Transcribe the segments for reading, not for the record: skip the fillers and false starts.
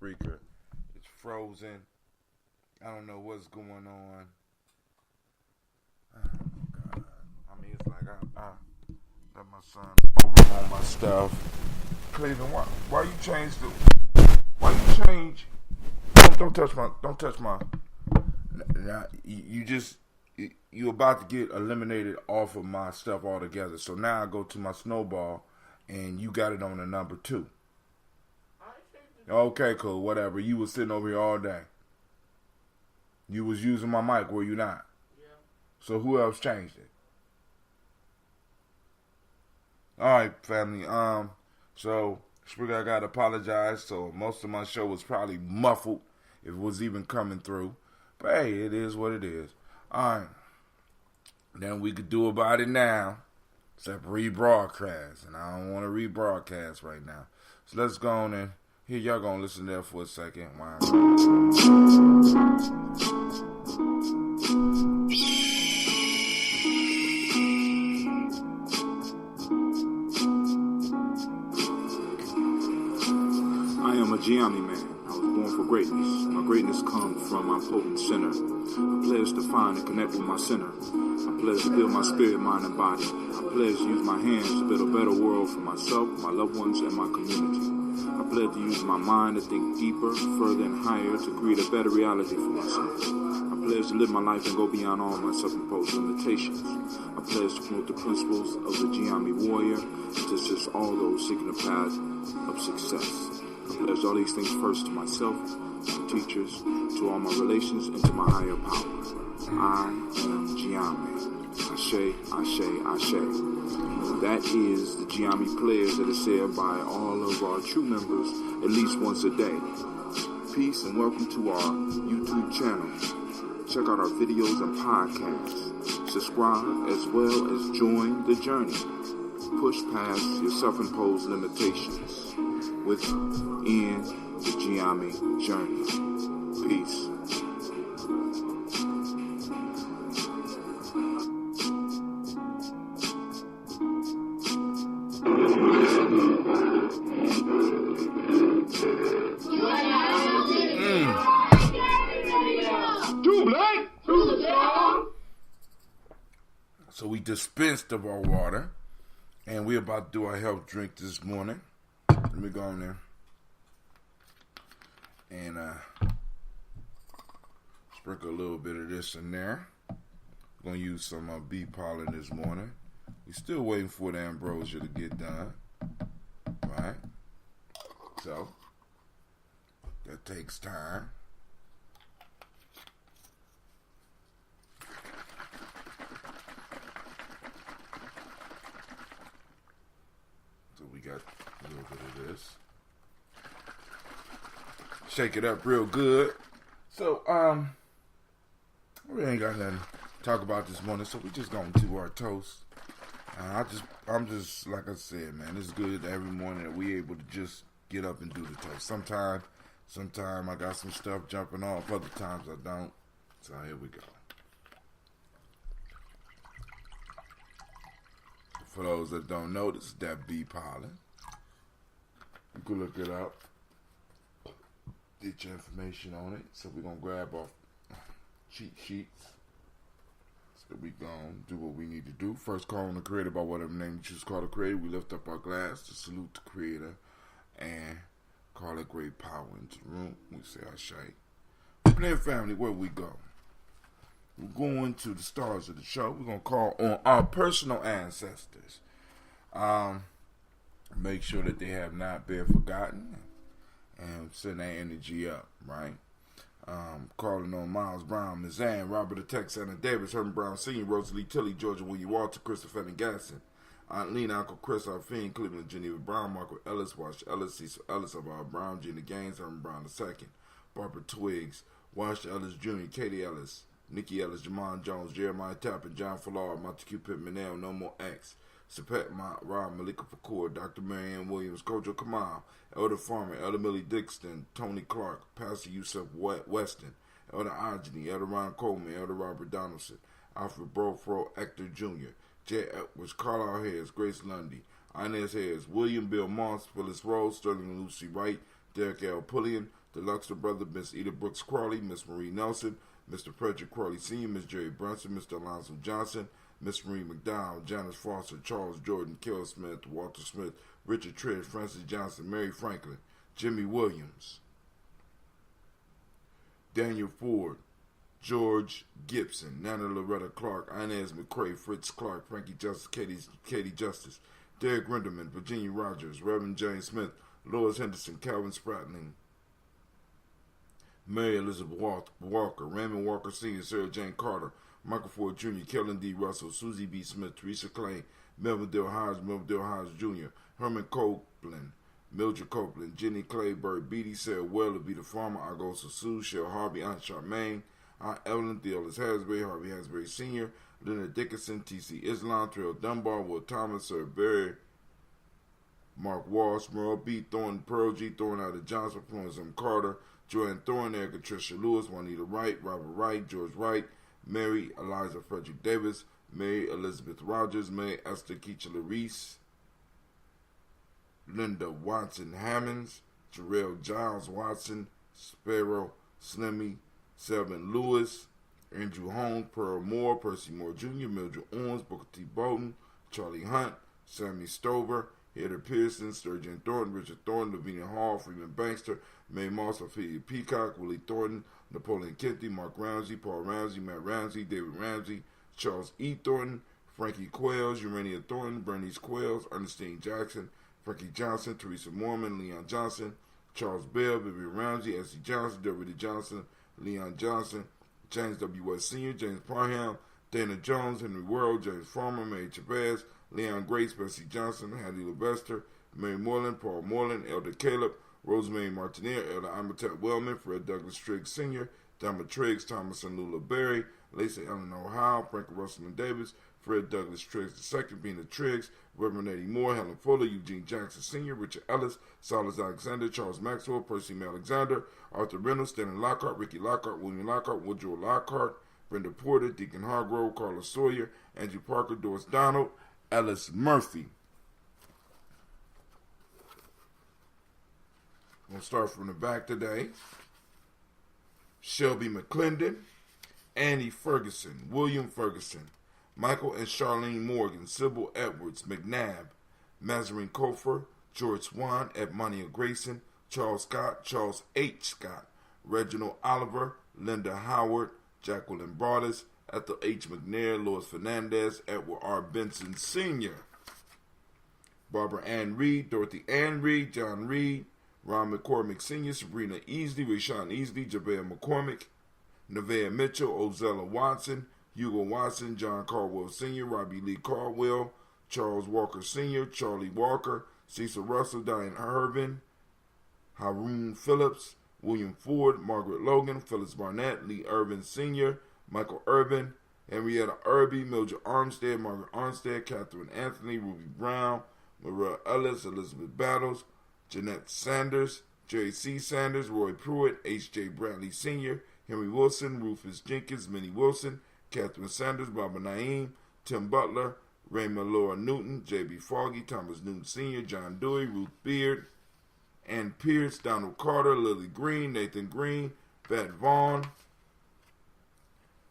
Spreaker. It's frozen. I don't know what's going on. Oh God. I mean, it's like I let my son over on my stuff. Cleveland, why you change the? Why you change? Don't touch my. Now, you about to get eliminated off of my stuff altogether. So now I go to my snowball, and you got it on the number 2. Okay, cool, whatever. You was sitting over here all day. You was using my mic, were you not? Yeah. So who else changed it? Alright, family. So Spreaker, I gotta apologize. So most of my show was probably muffled, if it was even coming through. But hey, it is what it is. Alright. Then we could do about it now. Except rebroadcast. And I don't want to rebroadcast right now. So let's go on and here y'all gonna listen there for a second. Wow. I am a Gye-Nyame man. I was born for greatness. My greatness comes from my potent sinner. I pledge to find and connect with my sinner. I pledge to build my spirit, mind, and body. I pledge to use my hands to build a better world for myself, my loved ones, and my community. I pledge to use my mind to think deeper, further, and higher to create a better reality for myself. I pledge to live my life and go beyond all my self-imposed limitations. I pledge to promote the principles of the Gye-Nyame warrior and to assist all those seeking the path of success. I pledge all these things first to myself, to teachers, to all my relations, and to my higher power. I am Gye-Nyame. Ashe, Ashe, Ashe. That is the Gye-Nyame prayers that is said by all of our true members at least once a day. Peace and welcome to our YouTube channel. Check out our videos and podcasts. Subscribe as well as join the journey. Push past your self-imposed limitations within the Gye-Nyame journey. Peace. So we dispensed of our water, and we're about to do our health drink this morning. Let me go in there and sprinkle a little bit of this in there. We're going to use some bee pollen this morning. We're still waiting for the ambrosia to get done. Right? So, that takes time. So we got a little bit of this. Shake it up real good. So, we ain't got nothing to talk about this morning, so we just gonna do our toast. I'm just like I said, man, it's good every morning that we able to just get up and do the toast. Sometime I got some stuff jumping off, other times I don't. So here we go. For those that don't know, this is that bee pollen. You can look it up. Get your information on it. So we're going to grab our cheat sheets. So we going to do what we need to do. First, call on the Creator by whatever name you choose to call the Creator. We lift up our glass to salute the Creator and call it great power into the room. We say Ashe. Then, family, where we go? We're going to the stars of the show. We're going to call on our personal ancestors. Make sure that they have not been forgotten and send that energy up, right? Calling on Miles Brown, Mizan, Robert the Texan, Davis, Herman Brown Sr., Rosalie Tilley, Georgia William Walter, Christopher and Gasson, Aunt Lena, Uncle Chris, our Fiend, Cleveland, Geneva Brown, Marco Ellis, Wash Ellis, Cecil Ellis of our Brown, Gina Gaines, Herman Brown II, Barbara Twiggs, Wash Ellis Jr., Katie Ellis, Nikki Ellis, Jamon Jones, Jeremiah Tappan, John Fallard, Montague Pittman, No More X, Sapet Rob, Malika Fakour, Dr. Marianne Williams, Kojo Kamal, Elder Farmer, Elder Millie Dixon, Tony Clark, Pastor Yusuf Weston, Elder Anjani, Elder Ron Coleman, Elder Robert Donaldson, Alfred Brofro, Actor Jr., J. Edwards, Carlisle Hayes, Grace Lundy, Inez Hayes, William Bill Moss, Phyllis Rose, Sterling Lucy Wright, Derek L. Pulliam, The Luxor brother, Miss Eda Brooks Crawley, Miss Marie Nelson, Mr. Frederick Crawley Sr., Miss Jerry Brunson, Mr. Alonzo Johnson, Miss Marie McDowell, Janice Foster, Charles Jordan, Kel Smith, Walter Smith, Richard Trish, Francis Johnson, Mary Franklin, Jimmy Williams, Daniel Ford, George Gibson, Nana Loretta Clark, Inez McCrae, Fritz Clark, Frankie Justice, Katie Justice, Derek Rinderman, Virginia Rogers, Reverend James Smith, Lois Henderson, Calvin Spratling, Mary Elizabeth Walker, Raymond Walker Sr., Sarah Jane Carter, Michael Ford Jr., Kellen D. Russell, Susie B. Smith, Teresa Clay, Melvin Dale Hodge Jr., Herman Copeland, Mildred Copeland, Jenny Clayburg, Beatty, Sarah Weller, Vita Farmer, Argosa Sue, Shell Harvey, Aunt Charmaine, Aunt Evelyn, Theolis Hasbury, Harvey Hasbury Sr., Leonard Dickinson, T.C. Islam, Terrell Dunbar, Will Thomas, Sir Barry, Mark Walsh, Merle B. Thornton, Pearl G. Thorne, Ida Johnson, Florence M. Carter, Joanne Thorne, Erica Tricia Lewis, Juanita Wright, Robert Wright, George Wright, Mary Eliza Frederick Davis, Mary Elizabeth Rogers, Mary Esther Keachela Reese, Linda Watson Hammonds, Jarrell Giles Watson, Sparrow Slimmy, Selvin Lewis, Andrew Holmes, Pearl Moore, Percy Moore Jr., Mildred Owens, Booker T. Bolton, Charlie Hunt, Sammy Stover, Heather Pearson, Sturgeon Thornton, Richard Thornton, Lavinia Hall, Freeman Bankster, Mae Moss, Ophelia Peacock, Willie Thornton, Napoleon Kennedy, Mark Ramsey, Paul Ramsey, Matt Ramsey, David Ramsey, Charles E. Thornton, Frankie Quails, Urania Thornton, Bernice Quails, Ernestine Jackson, Frankie Johnson, Teresa Mormon, Leon Johnson, Charles Bell, Vivian Ramsey, S.C. Johnson, W.D. Johnson, Leon Johnson, James W. West Sr., James Parham, Dana Jones, Henry Worrell, James Farmer, Mary Chavez, Leon Grace, Bessie Johnson, Hattie Levester, Mary Moreland, Paul Moreland, Elder Caleb, Rosemary Martineer, Elder Amatet Wellman, Fred Douglas Triggs Sr., Dama Triggs, Thomas and Lula Berry, Lacey Eleanor Howe, Frank Russell and Davis, Fred Douglas Triggs II, Bina Triggs, Reverend Eddie Moore, Helen Fuller, Eugene Jackson Sr., Richard Ellis, Silas Alexander, Charles Maxwell, Percy M. Alexander, Arthur Reynolds, Stanley Lockhart, Ricky Lockhart, William Lockhart, Woodrow Lockhart, Brenda Porter, Deacon Hargrove, Carla Sawyer, Andrew Parker, Doris Donald, Ellis Murphy. We'll start from the back today. Shelby McClendon, Annie Ferguson, William Ferguson, Michael and Charlene Morgan, Sybil Edwards, McNabb, Mazarine Kofer, George Swan, Edmonia Grayson, Charles Scott, Charles H. Scott, Reginald Oliver, Linda Howard, Jacqueline Broadus, Ethel H. McNair, Lois Fernandez, Edward R. Benson Sr., Barbara Ann Reed, Dorothy Ann Reed, John Reed, Ron McCormick Sr., Sabrina Easley, Rashawn Easley, Jabez McCormick, Nevaeh Mitchell, Ozella Watson, Hugo Watson, John Caldwell Sr., Robbie Lee Caldwell, Charles Walker Sr., Charlie Walker, Cecil Russell, Diane Irvin, Haroon Phillips, William Ford, Margaret Logan, Phyllis Barnett, Lee Irvin Sr., Michael Irvin, Henrietta Irby, Mildred Armstead, Margaret Armstead, Catherine Anthony, Ruby Brown, Maria Ellis, Elizabeth Battles, Jeanette Sanders, Jerry C. Sanders, Roy Pruitt, H.J. Bradley Sr., Henry Wilson, Rufus Jenkins, Minnie Wilson, Catherine Sanders, Barbara Naeem, Tim Butler, Raymond Laura Newton, J.B. Foggy, Thomas Newton Sr., John Dewey, Ruth Beard, Ann Pierce, Donald Carter, Lily Green, Nathan Green, Pat Vaughn,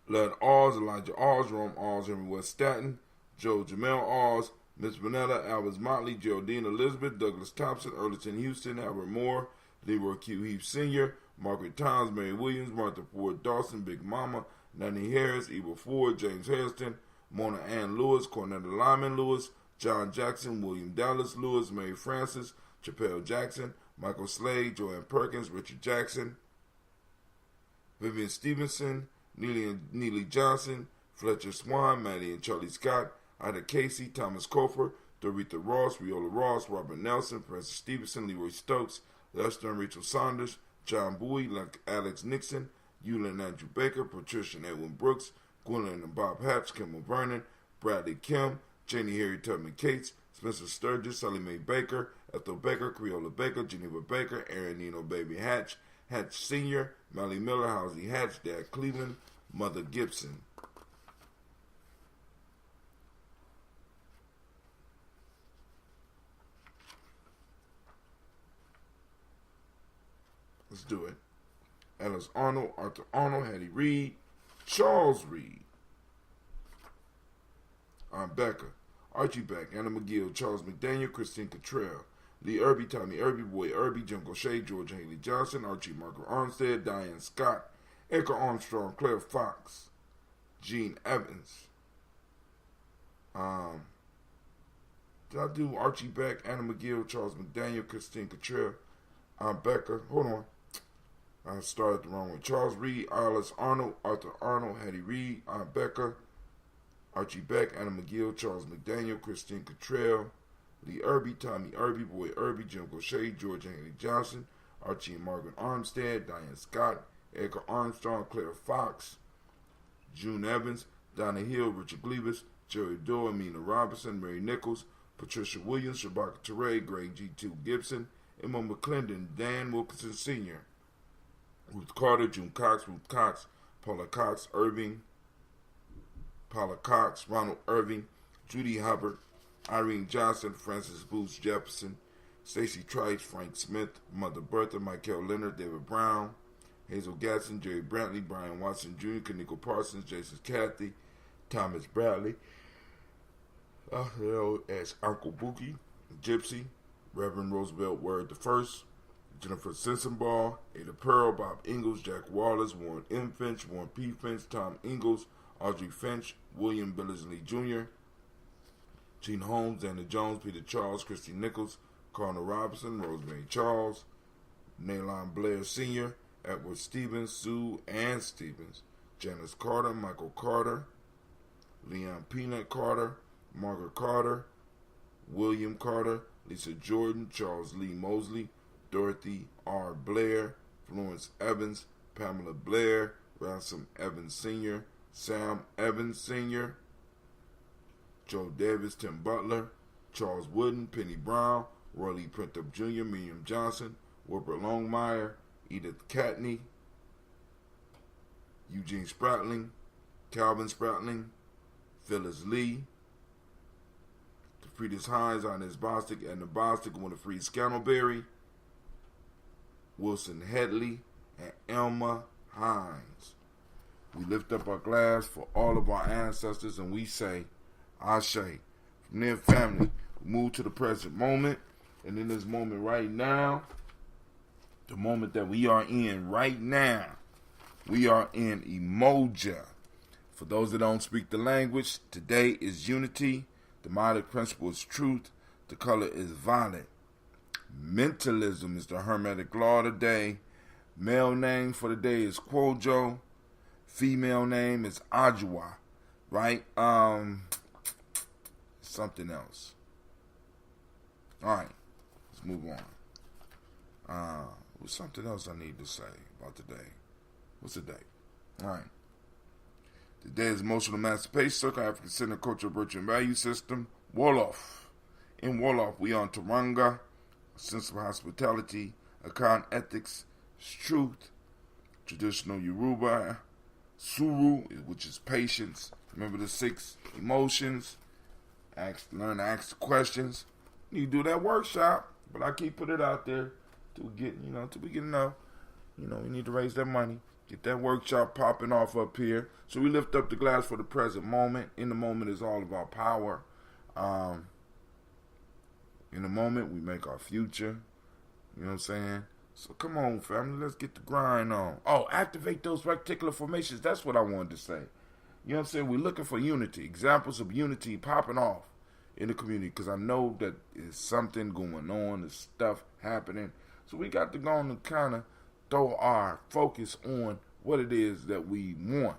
Lud Oz, Elijah Oz, Rome Oz, Henry West Statton, Joe Jamel Oz, Miss Vanetta, Albert Motley, Geraldine Elizabeth, Douglas Thompson, Erleton Houston, Albert Moore, Leroy Q. Heath Sr., Margaret Towns, Mary Williams, Martha Ford Dawson, Big Mama, Nanny Harris, Eva Ford, James Hairston, Mona Ann Lewis, Cornetta Lyman Lewis, John Jackson, William Dallas Lewis, Mary Francis, Chappelle Jackson, Michael Slade, Joanne Perkins, Richard Jackson, Vivian Stevenson, Neely Johnson, Fletcher Swan, Maddie and Charlie Scott, Ida Casey, Thomas Kofer, Doretha Ross, Viola Ross, Robert Nelson, Francis Stevenson, Leroy Stokes, Lester and Rachel Saunders, John Bowie, Alex Nixon, Eula and Andrew Baker, Patricia and Edwin Brooks, Gwendolyn and Bob Hatch, Kimmel Vernon, Bradley Kim, Janie Harry Tubman Cates, Spencer Sturgis, Sally Mae Baker, Ethel Baker, Creola Baker, Geneva Baker, Aaron Nino Baby Hatch, Hatch Sr., Melly Miller, Housie Hatch, Dad Cleveland, Mother Gibson. Let's do it. Ellis Arnold, Arthur Arnold, Hattie Reed, Charles Reed, Becker, Archie Beck, Anna McGill, Charles McDaniel, Christine Cottrell, Lee Irby, Tommy Irby, Boy Irby, Jim Gaucher, George Haley Johnson, Archie Margaret Armstead, Diane Scott, Edgar Armstrong, Claire Fox, Gene Evans. Did I do Archie Beck, Anna McGill, Charles McDaniel, Christine Cottrell, Becker? Hold on. I started the wrong way. Charles Reed, Alice Arnold, Arthur Arnold, Hattie Reed, Becker, Archie Beck, Anna McGill, Charles McDaniel, Christine Cottrell, Lee Irby, Tommy Irby, Boy Irby, Jim Gaucher, George Haley Johnson, Archie and Margaret Armstead, Diane Scott, Edgar Armstrong, Claire Fox, June Evans, Donna Hill, Richard Glebus, Jerry Doe, Amina Robinson, Mary Nichols, Patricia Williams, Shabaka Teray, Greg G2 Gibson, Emma McClendon, Dan Wilkinson Sr., Ruth Carter, June Cox, Ruth Cox, Paula Cox, Paula Cox, Ronald Irving, Judy Hubbard, Irene Johnson, Francis Booth Jefferson, Stacey Trice, Frank Smith, Mother Bertha, Michael Leonard, David Brown, Hazel Gatson, Jerry Brantley, Brian Watson Jr., Kaniko Parsons, Jason Cathy, Thomas Bradley, as Uncle Bookie, Gypsy, Reverend Roosevelt Word I, Jennifer Sensenball, Ada Pearl, Bob Ingalls, Jack Wallace, Warren M. Finch, Warren P. Finch, Tom Ingalls, Audrey Finch, William Billingsley Jr., Gene Holmes, Dana Jones, Peter Charles, Christy Nichols, Connor Robinson, Rosemary Charles, Nalon Blair Sr., Edward Stevens, Sue Ann Stevens, Janice Carter, Michael Carter, Leon Peanut Carter, Margaret Carter, William Carter, Lisa Jordan, Charles Lee Mosley, Dorothy R. Blair, Florence Evans, Pamela Blair, Ransom Evans Sr., Sam Evans Sr., Joe Davis, Tim Butler, Charles Wooden, Penny Brown, Roy Lee Printup Jr., Miriam Johnson, Wilbur Longmire, Edith Catney, Eugene Spratling, Calvin Spratling, Phyllis Lee, Friedrich Hines, Inez Bostic, Edna Bostic, Winifred Scantleberry, Wilson Headley, and Elma Hines. We lift up our glass for all of our ancestors and we say, Ashe. From their family, we move to the present moment. And in this moment right now, the moment that we are in right now, we are in Umoja. For those that don't speak the language, today is unity. The Modic principle is truth. The color is violet. Mentalism is the hermetic law of the day. Male name for the day is Kwojo. Female name is Ajua. Right? Something else. Alright. Let's move on. What's something else I need to say about today? What's the date? Alright. Today is Emotional Emancipation Circle, African Center Cultural Virtue and Value System, Wolof. In Wolof, we on Taranga, a sense of hospitality, Akan ethics, truth, traditional Yoruba, Suru, which is patience. Remember the 6 emotions. Learn to ask questions. You do that workshop, but I keep putting it out there till we get enough. We need to raise that money. Get that workshop popping off up here. So we lift up the glass for the present moment. In the moment is all of our power. In the moment, we make our future. You know what I'm saying? So come on, family. Let's get the grind on. Oh, activate those reticular formations. That's what I wanted to say. You know what I'm saying? We're looking for unity. Examples of unity popping off in the community. Because I know that there's something going on. There's stuff happening. So we got to go on and kind of throw our focus on what it is that we want,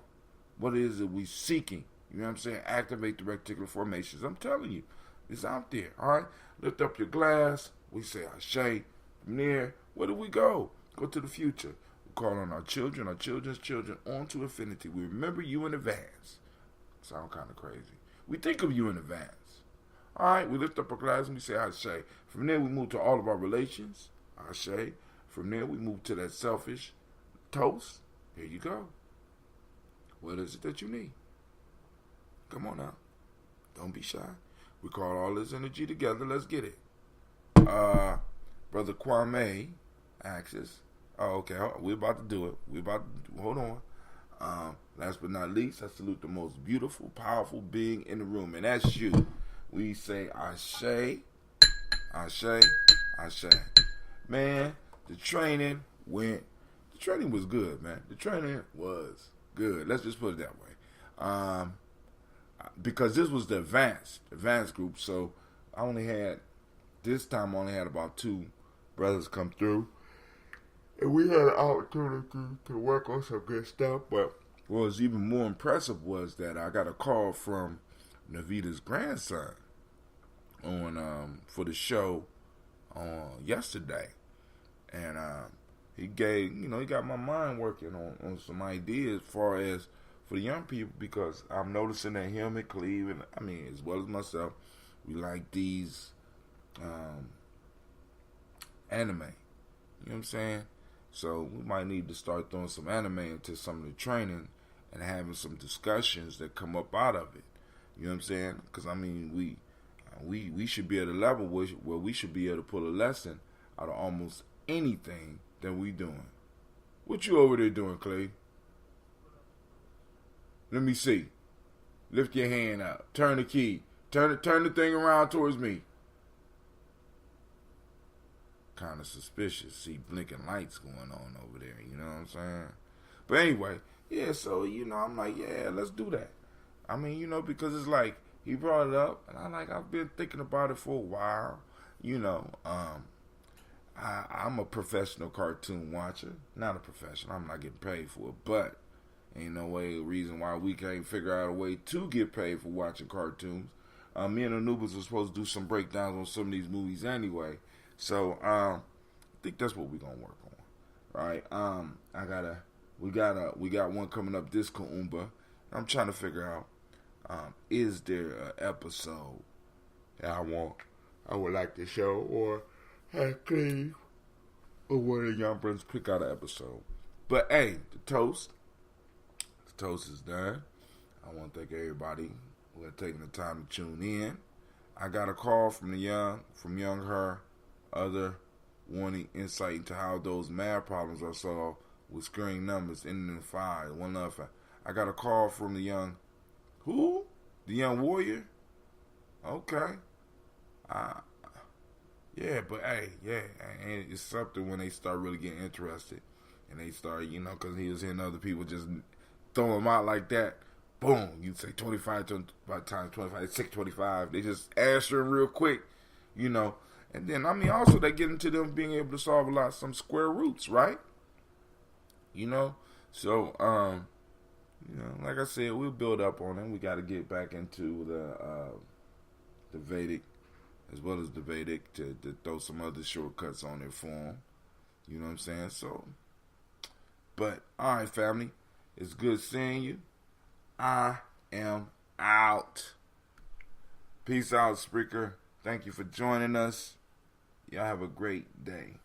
what it is that we're seeking. You know what I'm saying? Activate the reticular formations. I'm telling you, it's out there. All right, lift up your glass. We say Ashe. From there, where do we go? Go to the future. We call on our children, our children's children, on to infinity. We remember you in advance. Sound kind of crazy. We think of you in advance. All right, we lift up our glass and we say Ashe. From there, we move to all of our relations. Ashe. From there, we move to that selfish toast. Here you go. What is it that you need? Come on now. Don't be shy. We call all this energy together. Let's get it. Brother Kwame asks, Oh, okay. We're about to do it. Hold on. Last but not least, I salute the most beautiful, powerful being in the room, and that's you. We say Ashe, Ashe, Ashe. Man, the training was good, man. The training was good. Let's just put it that way. Because this was the advanced group, so this time I only had about 2 brothers come through. And we had an opportunity to work on some good stuff, but what was even more impressive was that I got a call from Navita's grandson for the show yesterday, and he got my mind working on some ideas as far as for the young people, because I'm noticing that him and Cleve, and I mean as well as myself, we like these anime. You know what I'm saying? So we might need to start throwing some anime into some of the training and having some discussions that come up out of it. You know what I'm saying? Because I mean, we should be at a level where we should be able to pull a lesson out of almost anything that we doing. What you over there doing, Clay? Let me see. Lift your hand up. Turn the key. Turn the thing around towards me. Kind of suspicious. See blinking lights going on over there. You know what I'm saying? But anyway, yeah. So I'm like, yeah, let's do that. I mean, because it's like he brought it up, and I've been thinking about it for a while. I'm a professional cartoon watcher. Not a professional. I'm not getting paid for it, but ain't no reason why we can't figure out a way to get paid for watching cartoons. Me and Anubis are supposed to do some breakdowns on some of these movies anyway. So I think that's what we're gonna work on, right? We got one coming up this Kuumba. I'm trying to figure out, is there an episode that I would like to show, or have Cleve or one of the young brothers pick out an episode. But hey, the toast is done. I want to thank everybody who had taken the time to tune in. I got a call from young her, other wanting insight into how those math problems are solved with screen numbers ending in 5. One other. I got a call from the young warrior. Okay. Yeah, but hey, yeah, and it's something when they start really getting interested, and they start, because he was hearing other people just throw them out like that. Boom, you say 25 times 25, 625. They just answering real quick, And then, also they get into them being able to solve some square roots, right? So, like I said, we'll build up on it. We got to get back into the Vedic, as well as the Vedic, to throw some other shortcuts on there for them. You know what I'm saying? So, but, all right, family. It's good seeing you. I am out. Peace out, Spreaker. Thank you for joining us. Y'all have a great day.